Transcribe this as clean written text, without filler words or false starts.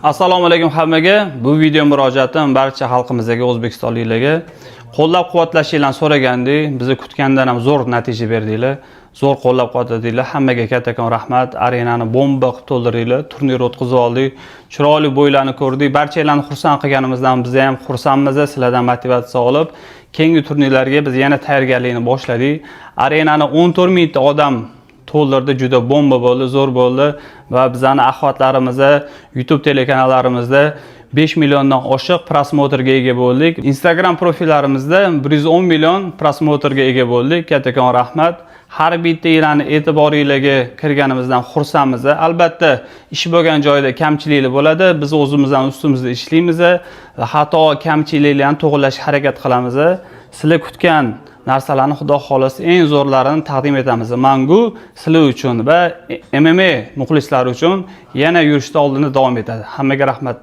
Assalomu alaykum hammaga. Bu video murojaatim barcha xalqimizga, o'zbekistonliklarga qo'llab-quvvatlashinglarni so'ragandik. Bizni kutgandan ham zo'r natija berdinglar. Zo'r qo'llab-quvvatladinglar. Hammaga kattakon rahmat. Arenani bomba qilib to'ldirdinglar. Turnir o'tkazib oldik. Chiroyli bo'ylarni ko'rdik. Barchalarni xursand qilganimizdan biz ham xursandmiz. Sizlardan motivatsiya olib, keyingi turnirlarga biz yana tayyorgarlikni boshladik. Arenani 14 mingta odam to'ldirdi, juda bomba bo'ldi, zo'r bo'ldi va bizning axlatlarimizda, YouTube telekanallarimizda 5 milliondan oshiq prosmotrga ega bo'ldik. Instagram profillarimizda 110 million prosmotrga ega bo'ldik. Kattakon rahmat. Har bittanglarni e'tiboringizga kirganimizdan xursandmiz. Albatta, ish bo'lgan joyda kamchiliklar bo'ladi. Biz o'zimizdan ustimizda ishlaymiz va xato kamchiliklarni to'g'rilashga harakat qilamiz. Sizlar kutgan narsalarni xudo xolasa eng zo'rlarini taqdim etamiz. Mangu sizlar uchun va MMA muxlislari uchun yana yurishda oldinda davom etadi. Hammaga rahmat.